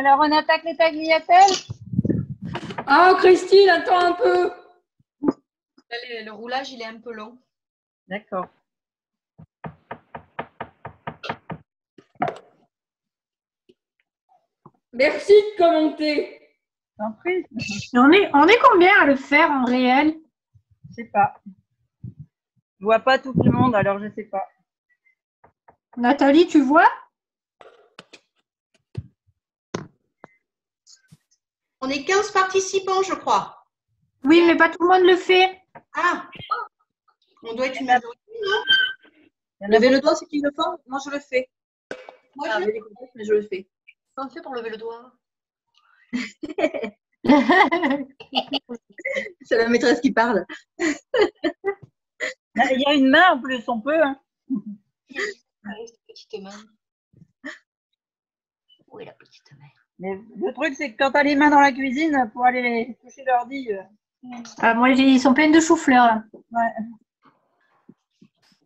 Alors, on attaque les tagliatelles? Ah, Christine, attends un peu. Le roulage, il est un peu long. D'accord. Merci de commenter. T'en prie. On est combien à le faire en réel? Je sais pas. Je vois pas tout le monde, alors je sais pas. Nathalie, tu vois? On est 15 participants, je crois. Oui, mais pas tout le monde le fait. Ah, on doit être une majorité, non? Lever le doigt, c'est qui le fait? Moi, je le fais. Moi, je le fais, mais je le fais. Comment on fait pour lever le doigt? C'est la maîtresse qui parle. Il y a une main en plus, on peut. Hein. Cette petite main. Où est la petite main? Mais le truc, c'est que quand tu as les mains dans la cuisine, pour aller toucher l'ordi. Ah, moi, ils sont pleins de chou-fleurs. Là. Ouais.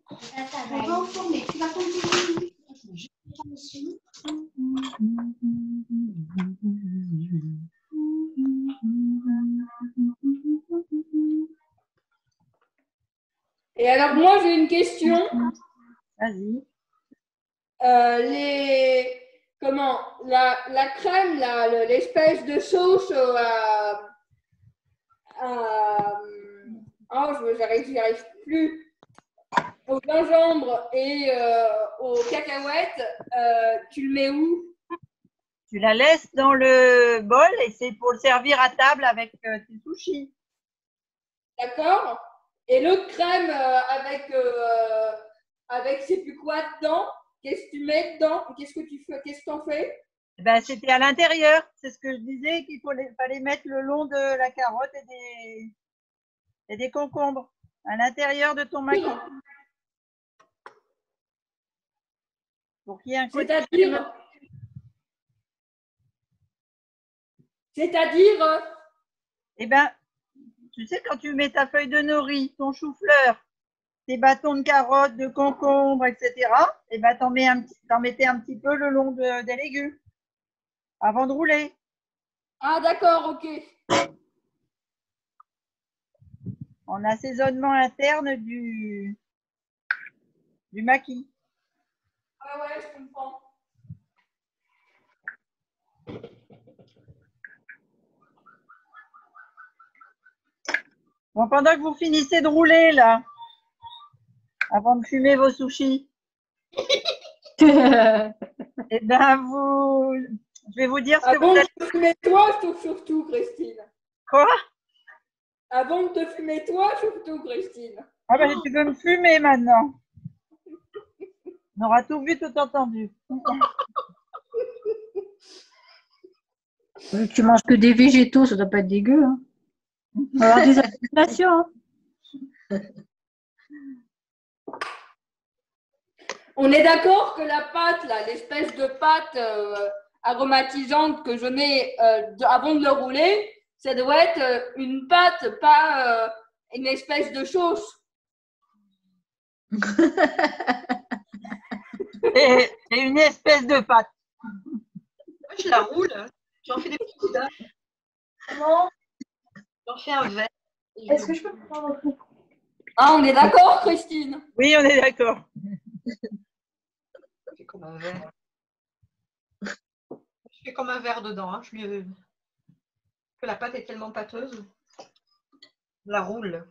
On va au fond, mais tu vas continuer. Et alors, moi, j'ai une question. Vas-y. La crème, l'espèce de sauce j'y arrive plus. Au gingembre et aux cacahuètes, tu le mets où? Tu la laisses dans le bol et c'est pour le servir à table avec tes sushis. D'accord? Et l'autre crème avec je sais plus quoi dedans, qu'est-ce que tu mets dedans? Qu'est-ce que tu fais? Qu'est-ce que t'en fais? Ben, c'était à l'intérieur. C'est ce que je disais qu'il fallait mettre le long de la carotte et des concombres à l'intérieur de ton maquis. Pour qu'il y ait un côté. C'est-à-dire, Eh ben, tu sais, quand tu mets ta feuille de nori, ton chou-fleur, tes bâtons de carottes, de concombre, etc., eh ben, t'en mettais un petit peu le long des légumes avant de rouler. ah d'accord, ok. En assaisonnement interne du maquis. Ah ouais, je comprends. Bon, pendant que vous finissez de rouler, là, avant de fumer vos sushis, eh ben, je vais vous dire ce que Avant vous de allez... te fumer toi, surtout, Christine. Quoi? Avant de te fumer toi, surtout, Christine. Ah ben, tu veux me fumer maintenant. On aura tout vu, tout entendu. Tu manges que des végétaux, ça doit pas être dégueu. Hein. On va avoir des hallucinations. Hein. On est d'accord que la pâte, là, l'espèce de pâte aromatisante que je mets avant de le rouler, ça doit être une pâte, pas une espèce de sauce. Et une espèce de pâte. Moi, je la roule. J'en fais des petits dames. Comment? J'en fais un verre. Est-ce que je peux prendre un coup? Ah, on est d'accord, Christine? Oui, on est d'accord. Je fais comme un verre. Je fais comme un verre dedans. Hein. Que la pâte est tellement pâteuse. Je la roule.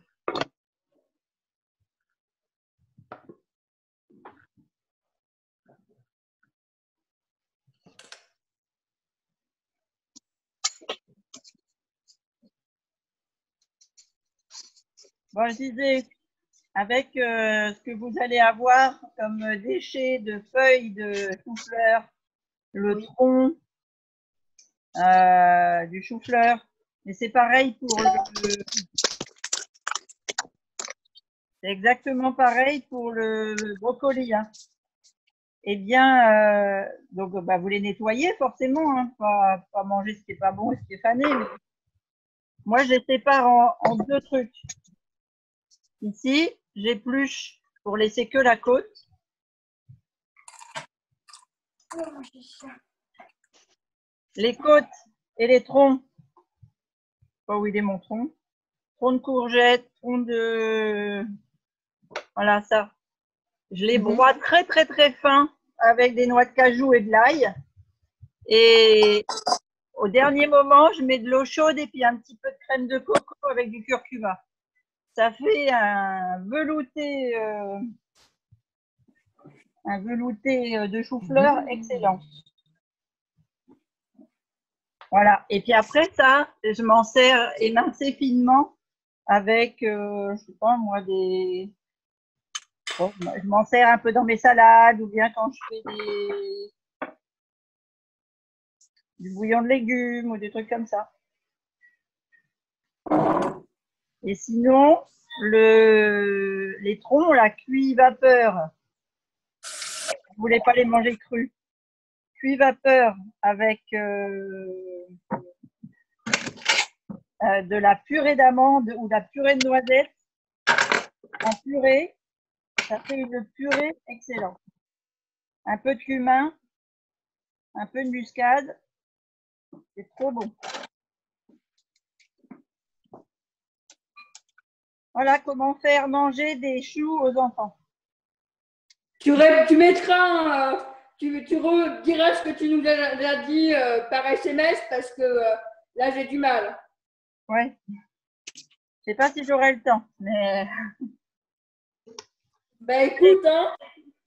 Bon, je disais, avec ce que vous allez avoir comme déchets de feuilles de chou-fleur, le tronc du chou-fleur, et c'est pareil pour c'est exactement pareil pour le brocoli. Hein. Eh bien, donc bah, vous les nettoyez forcément, hein, pas manger ce qui est pas bon et ce qui est fané. Mais moi, je les sépare en deux trucs. Ici, j'épluche pour laisser que la côte. les côtes et les troncs. Pas où il est mon tronc. Tronc de courgette, tronc de... Voilà, ça. Je les broie très, très, très fins avec des noix de cajou et de l'ail. Et au dernier moment, je mets de l'eau chaude et puis un petit peu de crème de coco avec du curcuma. Ça fait un velouté de chou-fleur excellent. Voilà. Et puis après ça, je m'en sers émincé finement avec, je sais pas moi, des... Bon, je m'en sers un peu dans mes salades ou bien quand je fais du bouillon de légumes ou des trucs comme ça. Et sinon, les troncs, la cuit vapeur, vous voulez pas les manger crus. Cuit vapeur avec de la purée d'amande ou de la purée de noisettes en purée. Ça fait une purée excellente. Un peu de cumin, un peu de muscade. C'est trop bon. Voilà comment faire manger des choux aux enfants. Tu mettras, tu rediras ce que tu nous as dit par SMS parce que là, j'ai du mal. Ouais. Je sais pas si j'aurai le temps, mais... Ben écoute, hein.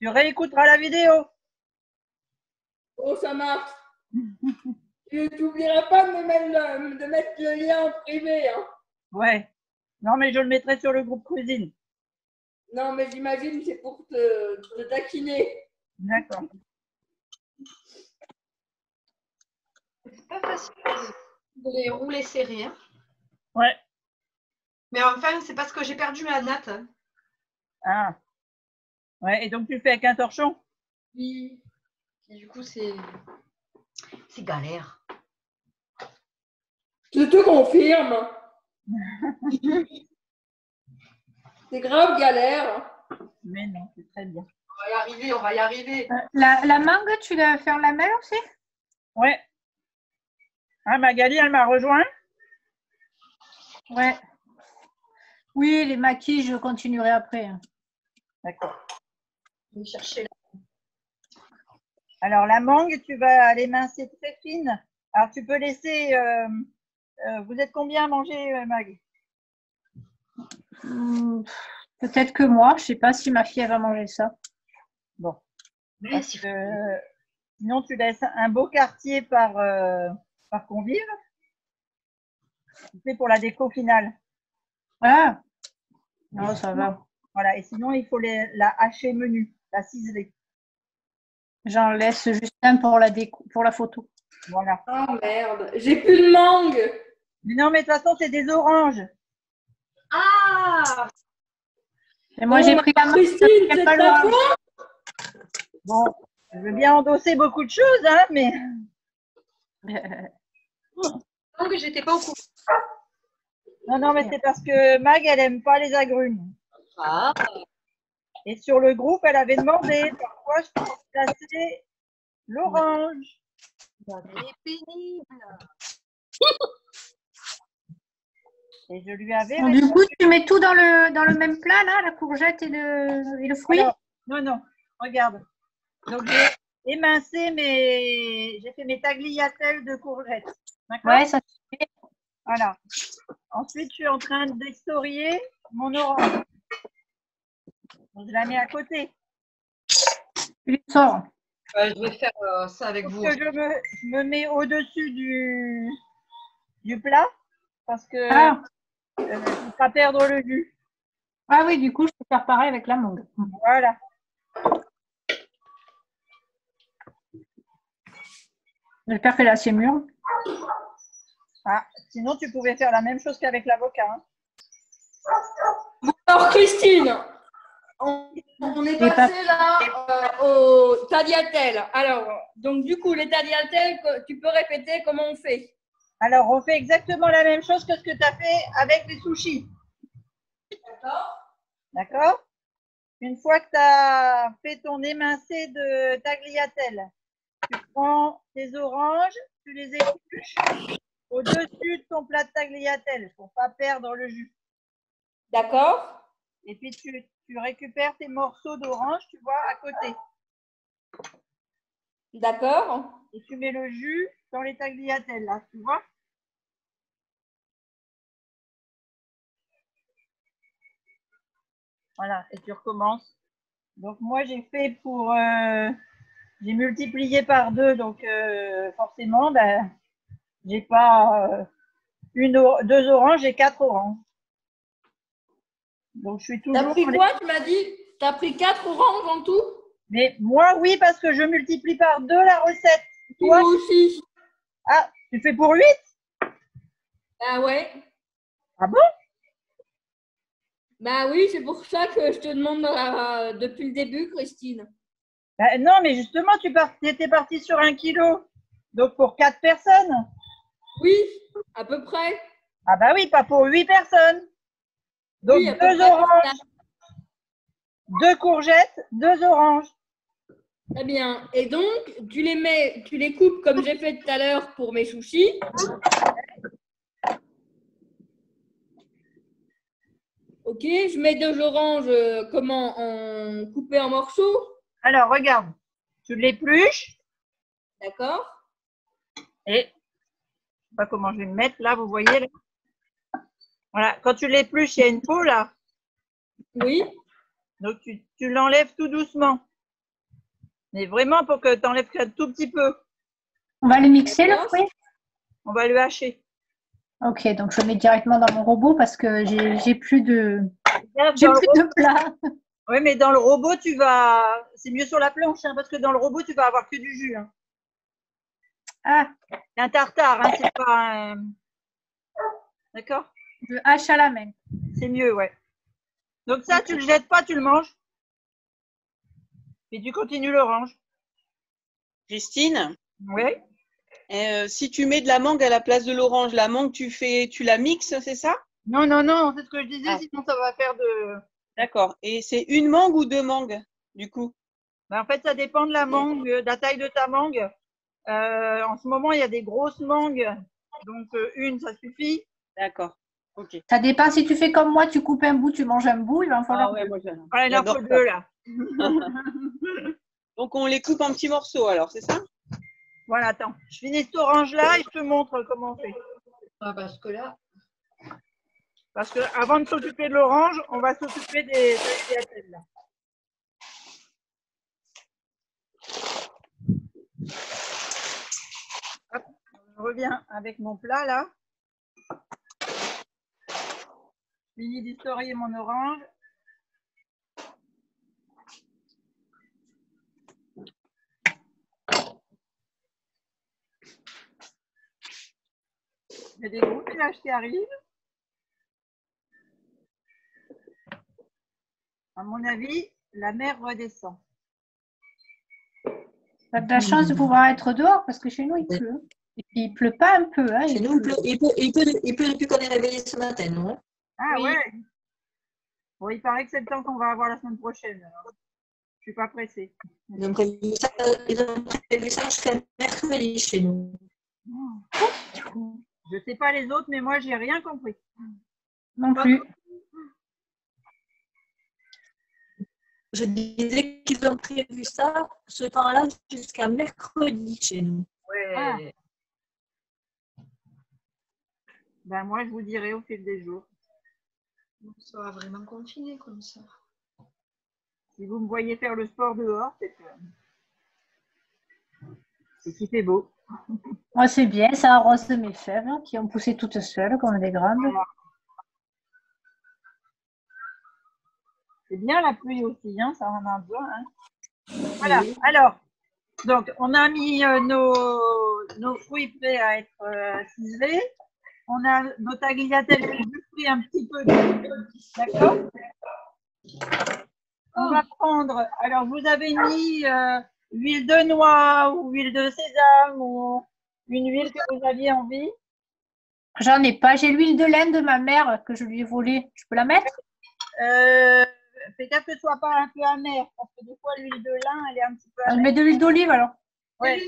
Tu réécouteras la vidéo. Oh, ça marche. Tu n'oublieras pas de mettre le lien en privé, hein. Ouais. Non, mais je le mettrai sur le groupe cuisine. Non, mais j'imagine que c'est pour te taquiner. D'accord. C'est pas facile de les rouler serrés. Hein. Ouais. Mais enfin, c'est parce que j'ai perdu ma natte. Ah. Ouais, et donc tu le fais avec un torchon? Oui. Et du coup, c'est galère. Je te confirme. C'est grave galère. Mais non, c'est très bien. On va y arriver, on va y arriver. La mangue, tu l'as fait en lamelle aussi? Ouais. Ah, Magali, elle m'a rejoint? Ouais. Oui, les maquis, je continuerai après. D'accord. Je vais chercher là. Alors, la mangue, tu vas l'émincer très fine. Alors, tu peux laisser... vous êtes combien à manger, Mag? Peut-être que moi, je ne sais pas si ma fille elle va manger ça. Bon. Sinon, tu laisses un beau quartier par convive. C'est pour la déco finale. Ah, non, ça va. Voilà. Et sinon, il faut la hacher menu, la ciseler. J'en laisse juste un pour la déco, pour la photo. Voilà. Oh merde, j'ai plus de mangue. Mais non, mais de toute façon, c'est des oranges. Ah! Et moi, j'ai pris la mangue. Christine, c'est ta faute? Bon, je veux bien endosser beaucoup de choses, hein, mais... Non, mais j'étais pas au courant. Non, mais c'est parce que Mag, elle aime pas les agrumes. Ah! Et sur le groupe, elle avait demandé parfois je peux placer l'orange. C'est pénible. Et je lui avais... Donc, du coup, tu mets tout dans le même plat, là, la courgette et le fruit? Alors, non, regarde. Donc, j'ai émincé j'ai fait mes tagliatelles de courgettes. D'accord? Ouais, ça fait. Voilà. Ensuite, je suis en train d'extorier mon orange. Donc, je la mets à côté. Tu les sors. Je vais faire ça avec vous. Que je me mets au-dessus du plat parce que je ne vais pas perdre le jus. Ah oui, du coup, je peux faire pareil avec la mangue. Voilà. J'espère que là, c'est mûr. Ah, sinon, tu pouvais faire la même chose qu'avec l'avocat. Hein. Alors, Christine, on est passé là au tagliatelle. Alors, donc du coup, les tagliatelles, tu peux répéter comment on fait? Alors, on fait exactement la même chose que ce que tu as fait avec les sushis. D'accord. D'accord? Une fois que tu as fait ton émincé de tagliatelle, tu prends tes oranges, tu les épluches au-dessus de ton plat de tagliatelle pour ne pas perdre le jus. D'accord. Et puis, tu récupères tes morceaux d'orange, tu vois, à côté. D'accord. Et tu mets le jus dans les tagliatelles, là, tu vois. Voilà, et tu recommences. Donc, moi, j'ai fait pour... j'ai multiplié par 2, donc forcément, ben, j'ai pas 2 oranges, j'ai 4 oranges. Donc, je suis toujours... T'as pris quoi, tu m'as dit? T'as pris 4 oranges en tout? Mais moi, oui, parce que je multiplie par 2 la recette. Toi aussi. Ah, tu fais pour 8? Ah ouais. Ah bon? Bah oui, c'est pour ça que je te demande depuis le début, Christine. Ben, non, mais justement, tu étais partie sur 1 kilo. Donc, pour 4 personnes. Oui, à peu près. Ah bah oui, pas pour 8 personnes. Donc, Oui, à peu 2 près. oranges, 2 courgettes, 2 oranges. Très bien. Et donc, tu les coupes comme j'ai fait tout à l'heure pour mes sushis. Ok, je mets 2 oranges, en couper en morceaux. Alors, regarde, tu l'épluches D'accord. et je sais pas comment je vais me mettre là, vous voyez là. Voilà, quand tu l'épluches, il y a une peau là. Oui. Donc, tu l'enlèves tout doucement. Mais vraiment pour que tu enlèves un tout petit peu. On va le mixer, le fruit? On va le hacher. Ok, donc je le mets directement dans mon robot parce que j'ai plus de plat. Oui, mais dans le robot, c'est mieux sur la planche, hein, parce que dans le robot, tu vas avoir que du jus. Hein. Ah. C'est un tartare, hein, c'est pas un... D'accord? Je hache à la main. C'est mieux, ouais. Donc ça, tu le jettes pas, tu le manges. Et tu continues l'orange. Christine? Oui. Si tu mets de la mangue à la place de l'orange, la mangue, tu la mixes, c'est ça? Non, non, non, c'est ce que je disais, sinon ça va faire de... D'accord. Et c'est une mangue ou 2 mangues, du coup? Ben, en fait, ça dépend de la mangue, de la taille de ta mangue. En ce moment, il y a des grosses mangues. Donc, une, ça suffit. D'accord. Ok. Ça dépend si tu fais comme moi, tu coupes un bout, tu manges un bout, il va en falloir. Ah ouais, moi il en faut 2 là. Donc, on les coupe en petits morceaux, alors, c'est ça? Voilà, attends. Je finis cette orange-là et je te montre comment on fait. Ah, parce que là. Parce que avant de s'occuper de l'orange, on va s'occuper des tagliatelles là. Hop, je reviens avec mon plat là. Je finis d'historier mon orange. Il y a des gros nuages qui arrivent. À mon avis, la mer redescend. Tu as de la chance de pouvoir être dehors parce que chez nous, il pleut. Et puis, il pleut pas un peu. Hein, Chez nous, il pleut depuis qu'on est réveillé ce matin, non? Ah Oui. ouais. Bon, il paraît que c'est le temps qu'on va avoir la semaine prochaine. Alors. Je suis pas pressée. Ils ont prévu ça jusqu'à mercredi chez nous. Je sais pas les autres, mais moi, j'ai rien compris. Non plus. Je disais qu'ils ont prévu ça, ce temps-là, jusqu'à mercredi chez nous. Ouais. Ah. Ben, moi, je vous dirai au fil des jours. Ça va vraiment continuer comme ça. Si vous me voyez faire le sport dehors, c'est qu'il fait beau. Moi, c'est bien, ça arrose mes fèves hein, qui ont poussé toutes seules comme des grandes. C'est bien la pluie aussi, hein, ça en a besoin. Hein. Voilà, oui. Alors, donc on a mis nos fruits prêts à être ciselés. On a nos tagliatelles qui ont pris un petit peu de... D'accord. On va prendre, alors vous avez mis huile de noix ou huile de sésame ou une huile que vous aviez envie. J'en ai pas, j'ai l'huile de lin de ma mère que je lui ai volée. Je peux la mettre? Fais gaffe que ce soit pas un peu amer, parce que des fois l'huile de lin, elle est un petit peu amère. Je mets de l'huile d'olive alors. Ouais.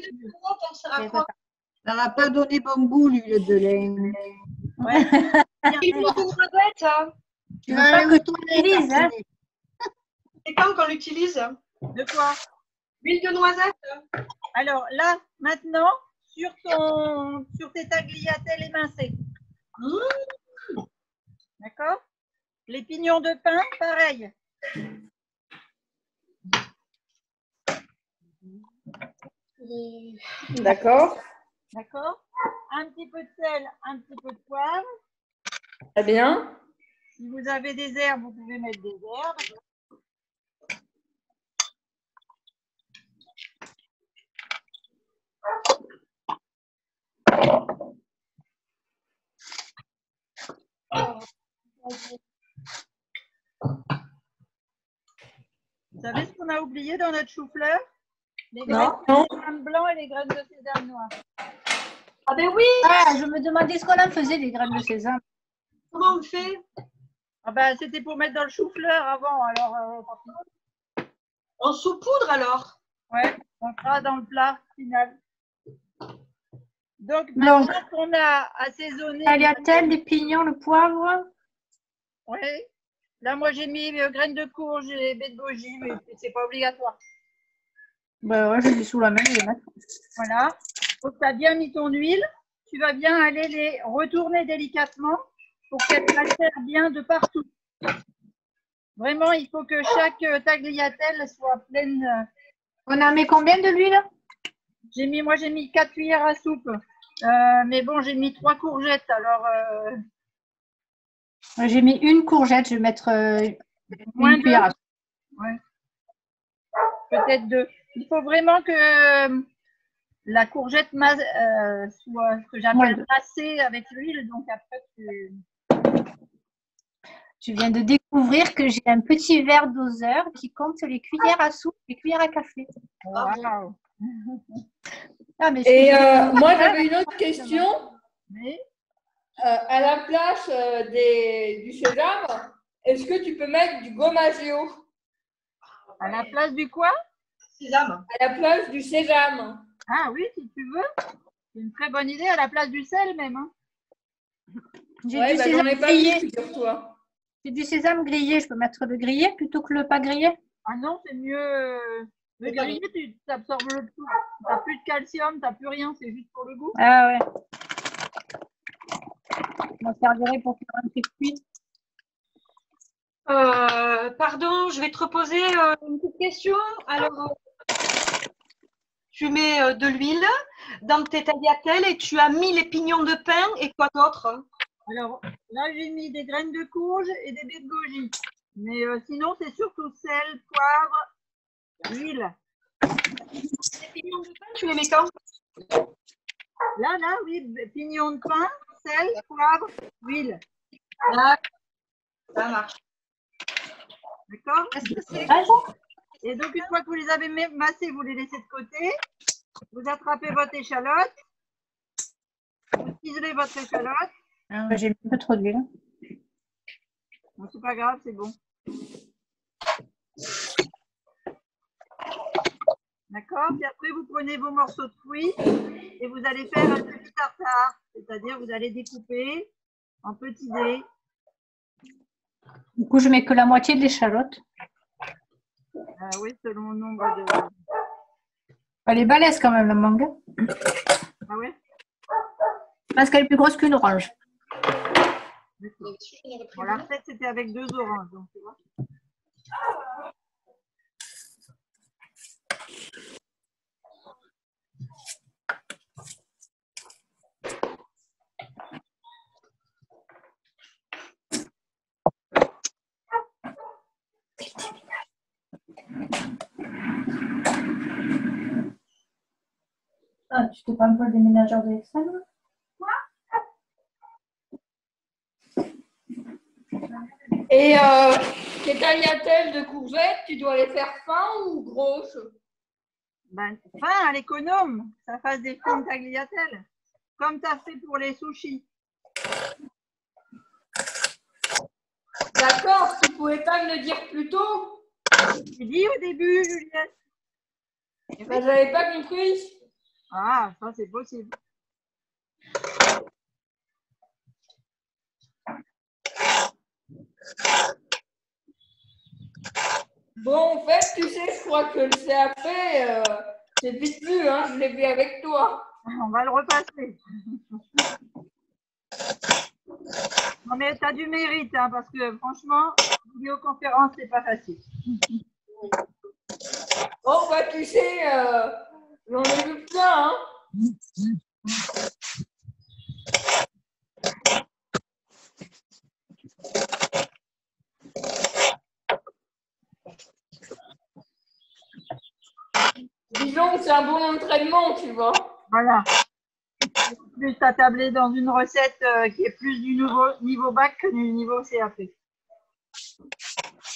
Ça n'a pas donné bon goût, l'huile de lin. Ouais. Il faut une noisette, hein. Tu veux pas que tu l'utilises, hein? C'est quand qu'on l'utilise? De quoi? L'huile de noisette? Alors là, maintenant, sur tes tagliatelles émincées. D'accord? Les pignons de pain, pareil. D'accord. D'accord? Un petit peu de sel, un petit peu de poivre. Très bien. Si vous avez des herbes, vous pouvez mettre des herbes. Vous savez ce qu'on a oublié dans notre chou-fleur? Les graines de sésame blanc et les graines de sésame noir. Ah ben oui! Ah, je me demandais ce qu'on en faisait des graines de sésame. Comment on fait? Ah ben, c'était pour mettre dans le chou-fleur avant. Alors, En saupoudre alors? ouais, on fera dans le plat final. Donc, maintenant qu'on a assaisonné. Tagliatelle, des pignons, le poivre. Oui. Là, moi, j'ai mis graines de courge et baies de goji, mais c'est pas obligatoire. Ben ouais, je l'ai sous la main, je vais mettre. Voilà. Donc, tu as bien mis ton huile. Tu vas bien aller les retourner délicatement pour qu'elles macèrent bien de partout. Vraiment, il faut que chaque tagliatelle soit pleine. On en met combien de l'huile? Moi, j'ai mis 4 cuillères à soupe. Mais bon, j'ai mis 3 courgettes. Alors, J'ai mis une courgette, je vais mettre moins une cuillère à soupe. Ouais. Peut-être 2. Il faut vraiment que la courgette soit ce que j'appelle massée avec l'huile. Donc après, Tu viens de découvrir que j'ai un petit verre doseur qui compte les cuillères à soupe, les cuillères à café. Wow. Ah, mais Et moi, j'avais une autre question. Oui. À la place du sésame, est-ce que tu peux mettre du gommagio? À la place du quoi? Sésame. À la place du sésame. Ah oui, si tu veux. C'est une très bonne idée, à la place du sel même. Hein. Ouais, bah, j'en ai pas mis, figure-toi. C'est du sésame grillé, je peux mettre le grillé plutôt que le pas grillé? Ah non, c'est mieux. Le grillé, tu absorbes le tout. Tu n'as plus de calcium, tu n'as plus rien, c'est juste pour le goût. Ah ouais. Je m'en servirai pour faire un petit cuit. Pardon, je vais te reposer une petite question. Alors, tu mets de l'huile dans tes tagliatelles et tu as mis les pignons de pain et quoi d'autre? Alors, là, j'ai mis des graines de courge et des baies de goji. Mais sinon, c'est surtout sel, poivre, huile. Les pignons de pain, tu les mets quand? Là, oui, pignons de pain, sel, poivre, huile. Là, ça marche. D'accord? Est-ce que c'est Et donc, une fois que vous les avez massés, vous les laissez de côté. Vous attrapez votre échalote. Vous ciselez votre échalote. J'ai mis un peu trop d'huile. Bon, c'est pas grave, c'est bon. D'accord? Puis après, vous prenez vos morceaux de fruits et vous allez faire un petit tartare. C'est-à-dire, vous allez découper en petits dés. Du coup, je mets que la moitié de l'échalote. Oui, selon le nombre de... Elle est balèze quand même, la mangue. Ah ouais? Parce qu'elle est plus grosse qu'une orange. Bon, la recette, c'était avec 2 oranges. Donc, tu vois. Ah, tu t'es pas un peu le déménageur de l'extrême? Et tes tagliatelles de courgettes, tu dois les faire fins ou grosses? Ben, fin à l'économe, ça fasse des fines tagliatelles. Comme tu as fait pour les sushis. D'accord, tu pouvais pas me le dire plus tôt? J'ai dit au début, Juliette. Ben, j'avais pas compris. Ah, ça c'est possible. Bon, en fait, tu sais, je crois que le CAP, c'est vite vu, hein, je l'ai vu avec toi. On va le repasser. Non, mais tu as du mérite, hein, parce que franchement, vidéoconférence, c'est pas facile. Oh, bah, tu sais, j'en ai vu plein, hein. Disons que c'est un bon entraînement, tu vois. Voilà. Plus tu as tablé dans une recette qui est plus du niveau bac que du niveau CAP.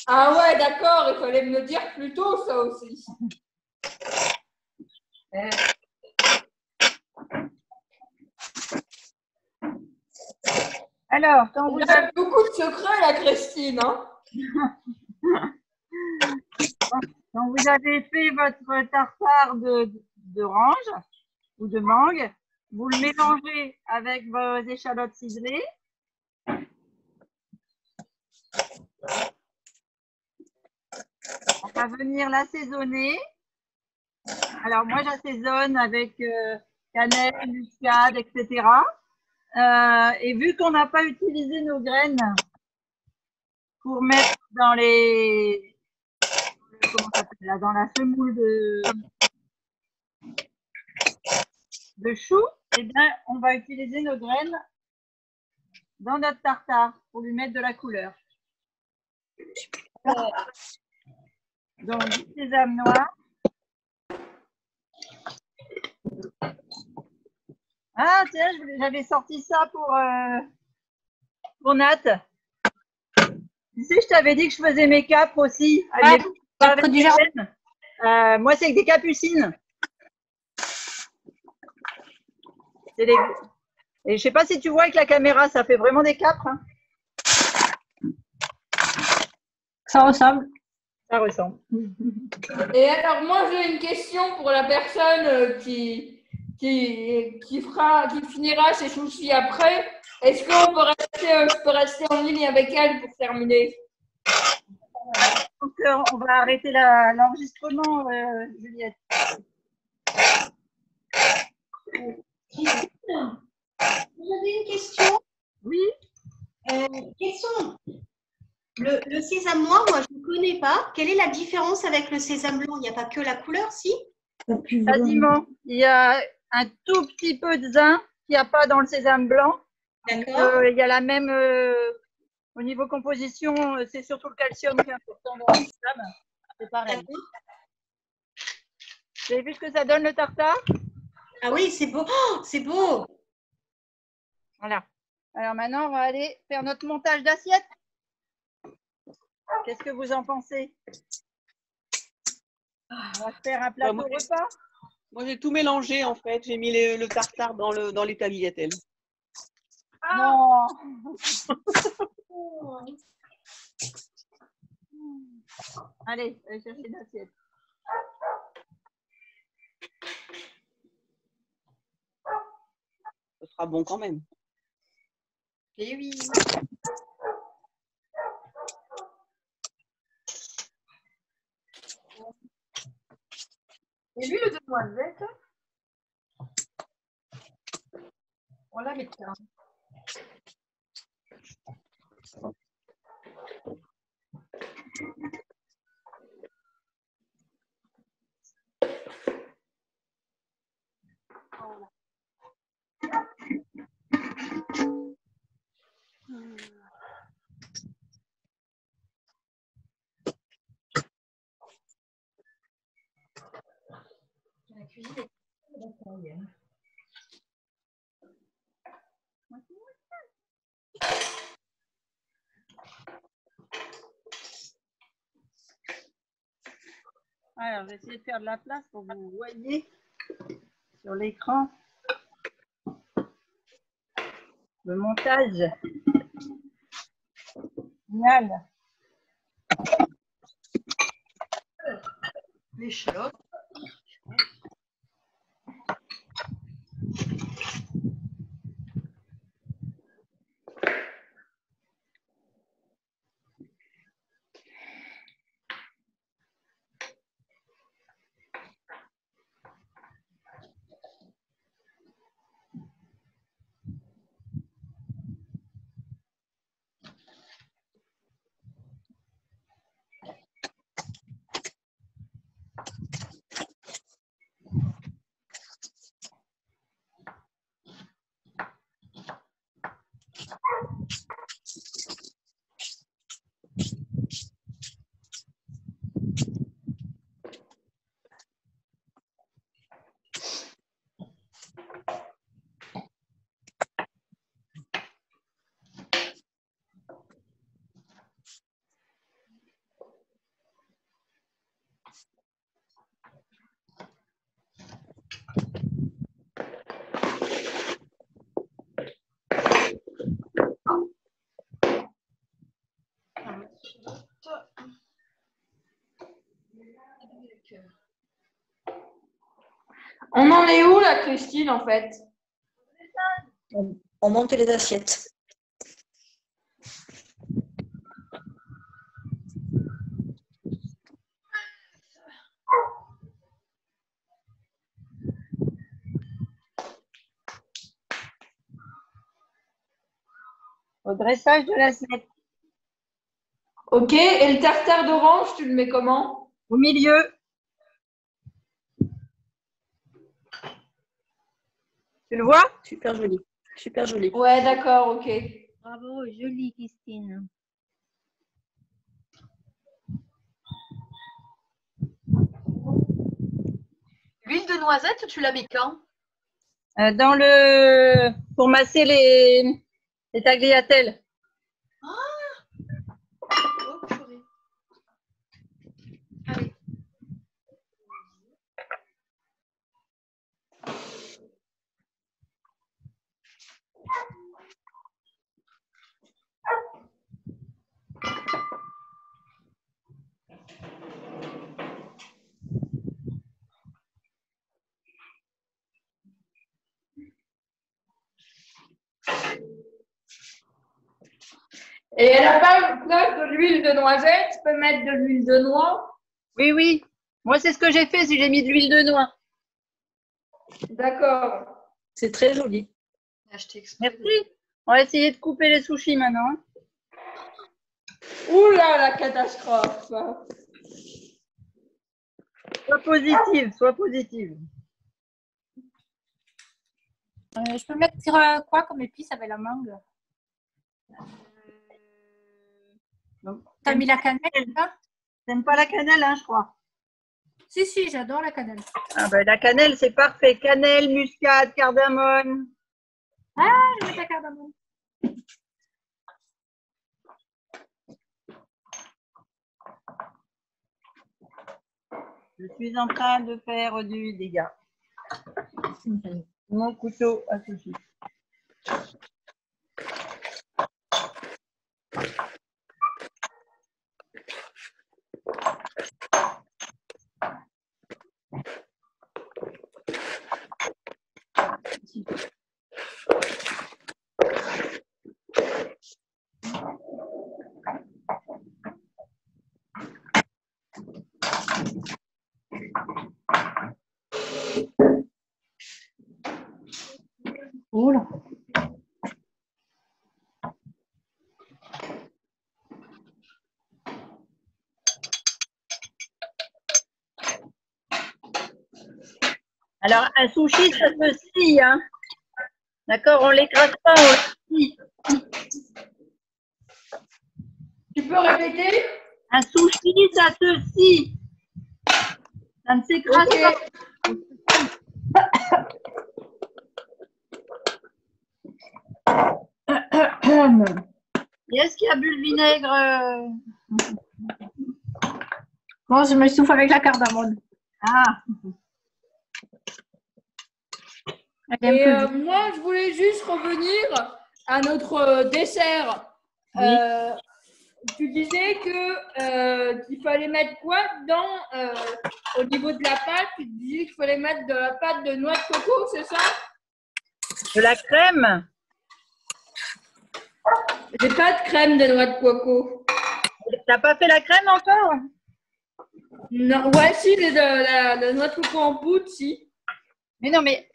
Ah ouais, d'accord, il fallait me le dire plus tôt, ça aussi. Alors, quand vous Il y a beaucoup de secrets, la Christine, hein. Quand vous avez fait votre tartare d'orange ou de mangue, vous le mélangez avec vos échalotes ciselées. On va venir l'assaisonner. Alors moi j'assaisonne avec cannelle, muscade, etc. Et vu qu'on n'a pas utilisé nos graines pour mettre dans les dans la semoule de chou, eh bien, on va utiliser nos graines dans notre tartare pour lui mettre de la couleur. Donc, du sésame noir. Ah, tiens, j'avais sorti ça pour Nat. Tu sais, je t'avais dit que je faisais mes capes aussi. Avec des graines. Moi, c'est avec des capucines. Et je sais pas si tu vois avec la caméra, ça fait vraiment des capres. Hein. Ça ressemble. Ça ressemble. Et alors, moi, j'ai une question pour la personne qui finira ses sushis après. Est-ce qu'on peut je peux rester en ligne avec elle pour terminer? Donc, on va arrêter l'enregistrement, Juliette. J'avais une question. Oui. Question. Le sésame noir, moi, je ne connais pas. Quelle est la différence avec le sésame blanc? Il n'y a pas que la couleur, si? Quasiment. Il y a un tout petit peu de zinc qu'il n'y a pas dans le sésame blanc. D'accord. Il y a la même, au niveau composition, c'est surtout le calcium qui est important dans le sésame. C'est pareil. Vous avez vu ce que ça donne le tartare? Ah oui, c'est beau. Oh, c'est beau. Voilà. Alors maintenant, on va aller faire notre montage d'assiette. Qu'est-ce que vous en pensez? On va faire un plateau repas. Moi, j'ai tout mélangé, en fait. J'ai mis le tartare dans les tagliatelles. Non. Allez chercher une assiette. Ce sera bon quand même. Eh oui. Et l'huile de noisette, on la met là. La cuisine est très Alors, je vais essayer de faire de la place pour que vous voyez sur l'écran le montage. Génial. l'échalote. On en est où là, Christine, en fait? On monte les assiettes. Au dressage de l'assiette. Ok, et le tartare d'orange, tu le mets comment? Au milieu. Tu le vois? Super joli. Super joli. Ouais, d'accord, ok. Bravo, jolie Christine. L'huile de noisette, tu la mets quand? Dans le pour masser les tagliatelles. Oh, purée. Allez. Et à la place de l'huile de noisette, tu peux mettre de l'huile de noix? Oui, oui. Moi, c'est ce que j'ai fait si j'ai mis de l'huile de noix. D'accord. C'est très joli. Acheter exprès. Merci. On va essayer de couper les sushis maintenant. Ouh là, la catastrophe. Sois positive, sois positive. Je peux mettre quoi comme épice avec la mangue? T'as mis la cannelle, là? T'aimes pas la cannelle, hein, je crois. Si, si, j'adore la cannelle. Ah ben, la cannelle, c'est parfait. Cannelle, muscade, cardamome. Je mets la cardamome. Je suis en train de faire du dégât. Mon couteau à sushi. Oula. Alors, un sushi, ça se scie, hein. D'accord, on l'écrase pas, on le scie. Tu peux répéter? Un sushi, ça se scie. Ça ne s'écrase Ok. pas. Et est-ce qu'il y a bu le vinaigre? Bon, je me souffle avec la cardamome. Ah, Elle est Et un peu moi, je voulais juste revenir à notre dessert. Oui. Tu disais que qu'il fallait mettre quoi dedans au niveau de la pâte? Tu disais qu'il fallait mettre de la pâte de noix de coco, c'est ça? de la crème. J'ai pas de crème de noix de coco. T'as pas fait la crème encore? Non, ouais, si, j'ai de la noix de coco en poudre, si. Mais non, mais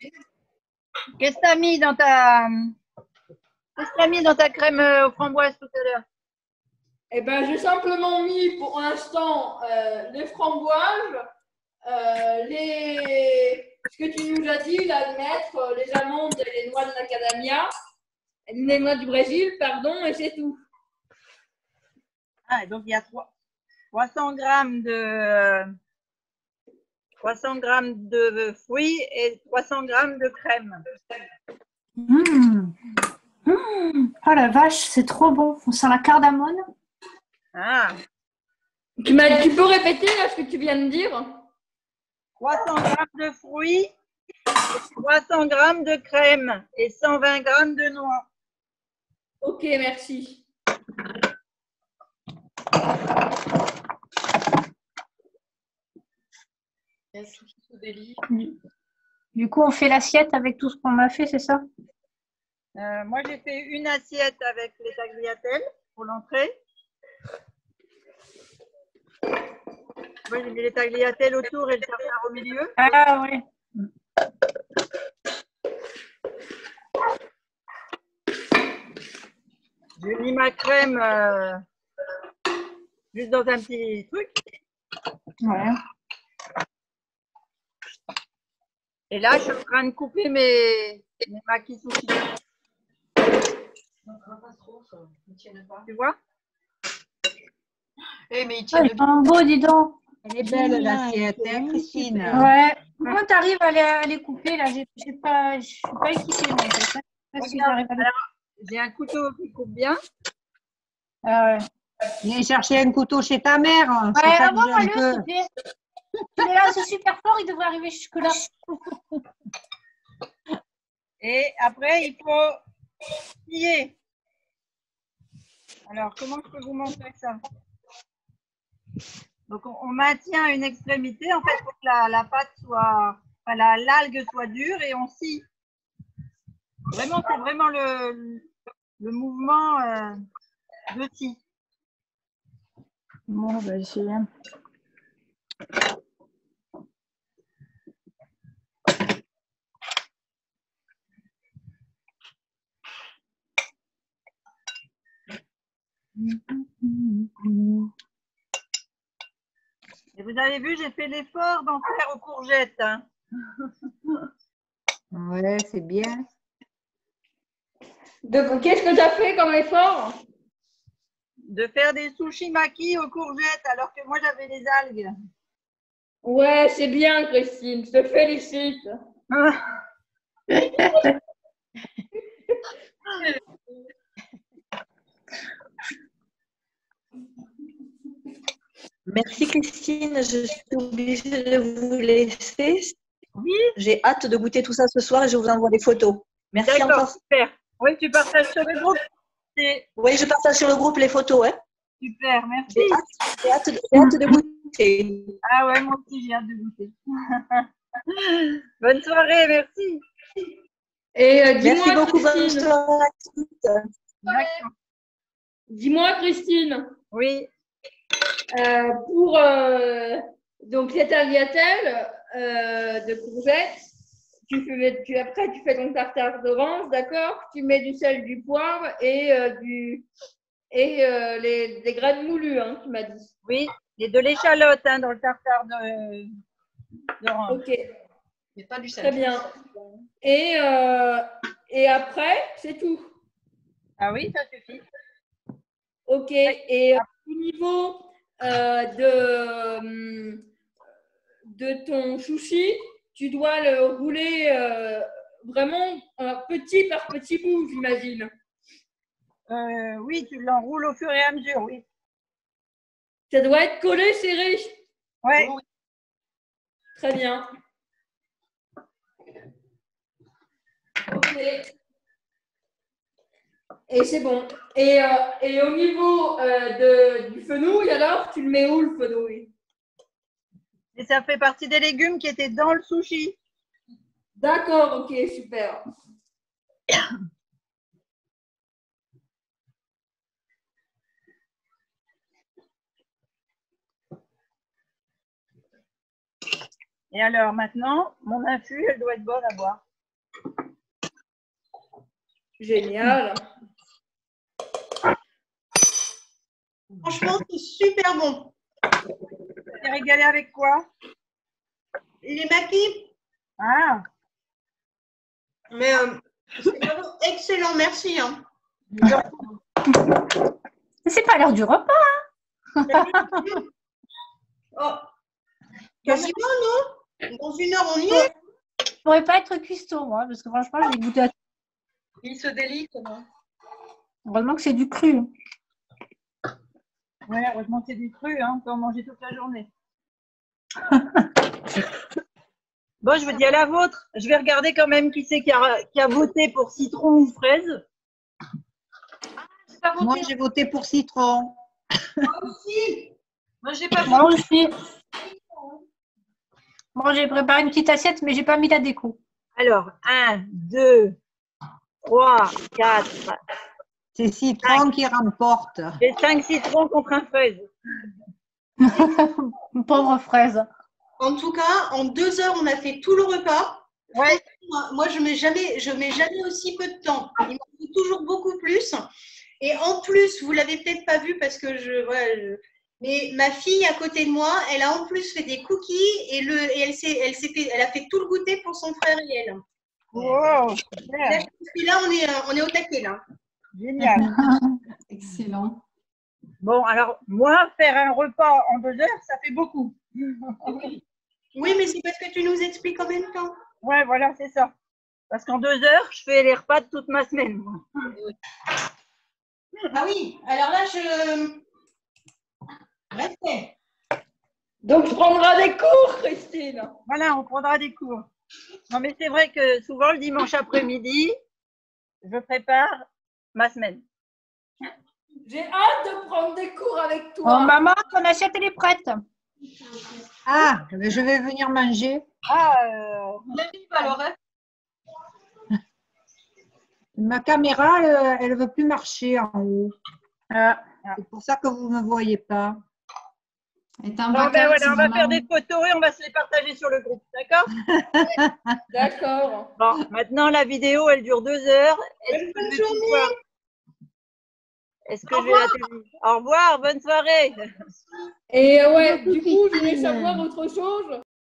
qu'est-ce que t'as mis dans ta crème aux framboises tout à l'heure? Eh ben, j'ai simplement mis pour l'instant les framboises, ce que tu nous as dit, là, de mettre les amandes et les noix de macadamia, les noix du Brésil, pardon, et c'est tout. Ah, donc il y a 300 grammes de fruits et 300 grammes de crème. Oh la vache, c'est trop bon. On sent la cardamome. Ah, Tu peux répéter là ce que tu viens de dire? 300 grammes de fruits, 300 grammes de crème et 120 grammes de noix. Ok, merci. Il y a un sushi au délit. Du coup, on fait l'assiette avec tout ce qu'on a fait, c'est ça? Moi, j'ai fait une assiette avec les tagliatelles pour l'entrée. Moi, j'ai mis les tagliatelles autour et le tartare au milieu. Ah oui. J'ai mis ma crème juste dans un petit truc. Ouais. Et là, je suis en train de couper mes makis sushi. Tu vois? Eh, mais il Ah, tient ils sont beaux, dis donc. Elle est belle l'assiette, hein, Christine. Ouais. Comment tu arrives à les couper là? Je suis pas équipée, moi. Je sais pas si j'arrive à les... Alors, j'ai un couteau qui coupe bien. Ah ouais. Viens chercher un couteau chez ta mère. C'est Ouais, ça que envoie-moi j'ai le, un s'il peu. te plaît. Il est là, c'est super fort, il devrait arriver jusque-là. Et après, il faut plier. Alors, comment je peux vous montrer ça? Donc, on maintient une extrémité, en fait, pour que la pâte soit, enfin, l'algue soit dure et on scie. Vraiment, c'est vraiment le mouvement de scie. Bon, on va essayer. Et vous avez vu, j'ai fait l'effort d'en faire aux courgettes. Hein. Ouais, c'est bien. Qu'est-ce que tu as fait comme effort? De faire des sushis maki aux courgettes alors que moi j'avais les algues. Ouais, c'est bien, Christine. Je te félicite. Merci Christine, je suis obligée de vous laisser. Oui. J'ai hâte de goûter tout ça ce soir et je vous envoie des photos. Merci D'accord, encore. super. Oui, tu partages sur le groupe. Oui, je partage sur le groupe les photos. Hein. Super, merci. J'ai hâte de goûter. Ah ouais, moi aussi j'ai hâte de goûter. Bonne soirée, merci. Et Merci dis-moi, beaucoup, bonne Christine. soirée à toutes. D'accord. Dis-moi, Christine. Oui. Pour donc cette tagliatelle de courgettes, après tu fais ton tartare d'orange, d'accord? Tu mets du sel, du poivre et des graines moulues, hein, tu m'as dit. Oui, et de l'échalote hein, dans le tartare d'orange. Ok, Mais pas du sel. très bien. Et après, c'est tout. Ah oui, ça suffit. Ok, et au niveau de ton sushi, tu dois le rouler vraiment petit par petit bout, j'imagine. Oui, tu l'enroules au fur et à mesure, oui. Ça doit être collé, serré. Ouais. Oui. Très bien. Ok. Et c'est bon. Et au niveau du fenouil, alors, tu le mets où le fenouil? Et ça fait partie des légumes qui étaient dans le sushi. D'accord, ok, super. Et alors maintenant, mon infus, elle doit être bonne à boire. Génial. Franchement, c'est super bon. Tu t'es régalé avec quoi? Les maquis, Ah, mais c'est vraiment excellent, merci. Hein. C'est pas l'heure du repas. Oh. Quasiment, non? Dans une heure, on y est. Je pourrais pas être cuistot, moi, parce que franchement, j'ai goûté à tout. Il se délite, non? Heureusement que c'est du cru. ouais, heureusement que c'est du cru, hein, on peut en manger toute la journée. Bon, je vous dis à la vôtre. Je vais regarder quand même qui c'est qui a voté pour citron ou fraise. Pas voté. Moi, j'ai voté pour citron. Moi aussi. Moi, j'ai pas Moi voté. aussi. Moi, j'ai préparé une petite assiette, mais j'ai pas mis la déco. Alors, 1, 2, 3, 4. C'est Citron qui remporte. J'ai 5 citrons contre un fraise. Pauvre fraise. En tout cas, en 2 heures, on a fait tout le repas. Ouais. Moi, je mets jamais aussi peu de temps. Il m'en faut toujours beaucoup plus. Et en plus, vous l'avez peut-être pas vu parce que mais ma fille à côté de moi, elle a en plus fait des cookies et elle a fait tout le goûter pour son frère et elle. Wow, super. Et là, on est au taquet là. Génial. Excellent. Bon, alors, moi, faire un repas en 2 heures, ça fait beaucoup. Oui, mais c'est parce que tu nous expliques en même temps. Ouais, voilà, c'est ça. Parce qu'en 2 heures, je fais les repas de toute ma semaine. Moi. Ah oui, alors là, Restez. Donc, je prendrai des cours, Christine. Voilà, on prendra des cours. Non, mais c'est vrai que souvent, le dimanche après-midi, je prépare ma semaine. J'ai hâte de prendre des cours avec Oh, toi. maman, ton assiette, elle est prête. Ah, mais je vais venir manger. Ah, Alors, hein. Ma caméra, elle ne veut plus marcher en haut. Ah, C'est pour ça que vous ne me voyez pas. Et t'as un bon, ben backup, voilà, c'est on va maman. faire des photos et on va se les partager sur le groupe, d'accord? D'accord. Bon, maintenant, la vidéo, elle dure 2 heures. Bonne journée. Est-ce que je vais la terminer? Au revoir, bonne soirée. Et ouais, du coup, je voulais savoir autre chose.